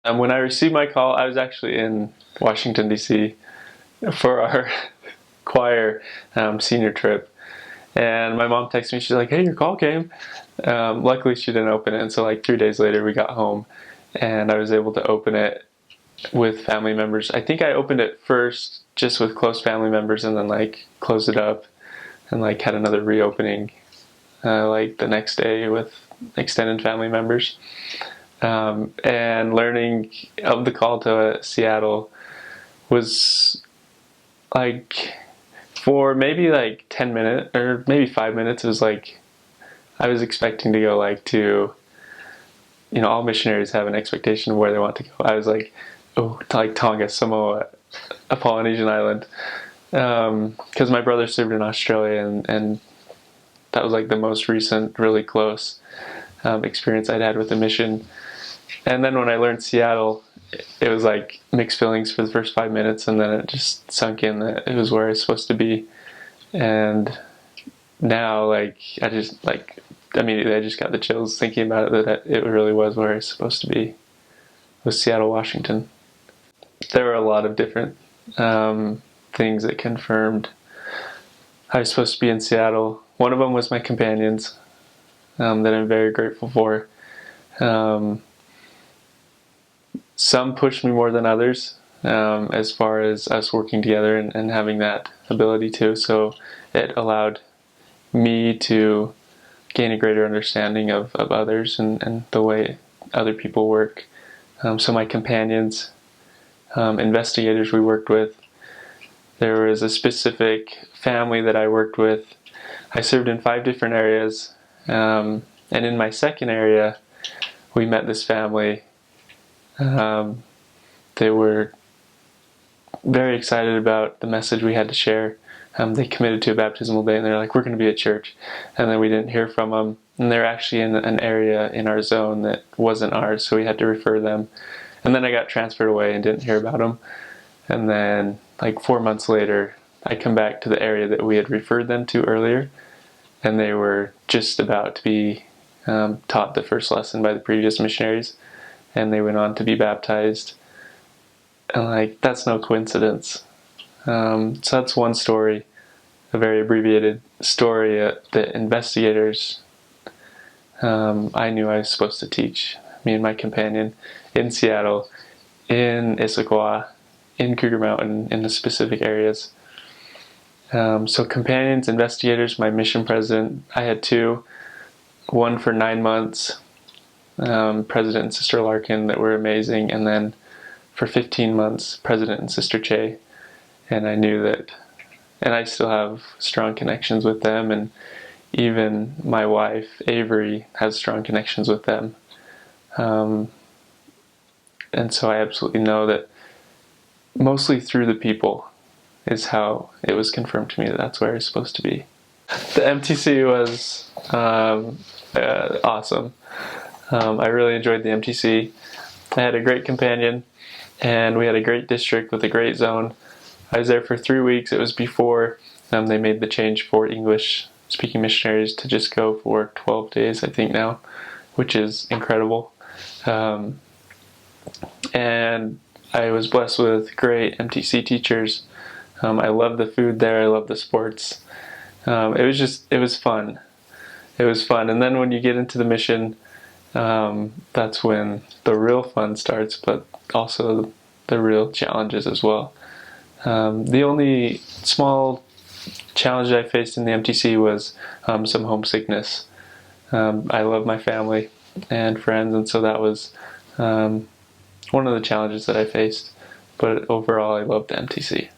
When I received my call, I was actually in Washington, D.C. for our choir senior trip. And my mom texted me, she's like, hey, your call came. Luckily, she didn't open it. And so, like, 3 days later, we got home and I was able to open it with family members. I think I opened it first just with close family members and then, like, closed it up and, like, had another reopening, like, the next day with extended family members. And learning of the call to Seattle was like for maybe like 10 minutes or maybe 5 minutes. It was like I was expecting to go like to, all missionaries have an expectation of where they want to go. I was like, oh, to like Tonga, Samoa, a Polynesian island, because my brother served in Australia, and that was like the most recent really close experience I'd had with a mission. And then when I learned Seattle, it was like mixed feelings for the first 5 minutes, and then it just sunk in that it was where I was supposed to be. And now, like, immediately I just got the chills thinking about it, that it really was where I was supposed to be, was Seattle, Washington. There were a lot of different things that confirmed I was supposed to be in Seattle. One of them was my companions that I'm very grateful for. Some pushed me more than others as far as us working together and having that ability to. So it allowed me to gain a greater understanding of others and the way other people work. So my companions, investigators we worked with, there was a specific family that I worked with. I served in 5 different areas, and in my second area, we met this family. They were very excited about the message we had to share. They committed to a baptismal day, and they're like, we're going to be at church. And then we didn't hear from them. And they're actually in an area in our zone that wasn't ours, so we had to refer them. And then I got transferred away and didn't hear about them. And then, like 4 months later, I come back to the area that we had referred them to earlier, and they were just about to be taught the first lesson by the previous missionaries, and they went on to be baptized. And like, that's no coincidence. So that's one story, a very abbreviated story that investigators I knew I was supposed to teach, me and my companion, in Seattle, in Issaquah, in Cougar Mountain, in the specific areas. So companions, investigators, my mission president, I had 2, one for 9 months, President and Sister Larkin, that were amazing, and then for 15 months, President and Sister Che. And I knew that, and I still have strong connections with them, and even my wife, Avery, has strong connections with them. And so I absolutely know that mostly through the people is how it was confirmed to me that that's where I was supposed to be. The MTC was awesome. I really enjoyed the MTC. I had a great companion, and we had a great district with a great zone. I was there for 3 weeks. It was before they made the change for English-speaking missionaries to just go for 12 days, I think now, which is incredible. And I was blessed with great MTC teachers. I love the food there. I love the sports. It was fun. It was fun. And then when you get into the mission, that's when the real fun starts, but also the real challenges as well. The only small challenge I faced in the MTC was some homesickness. I love my family and friends, and so that was one of the challenges that I faced. But overall, I loved the MTC.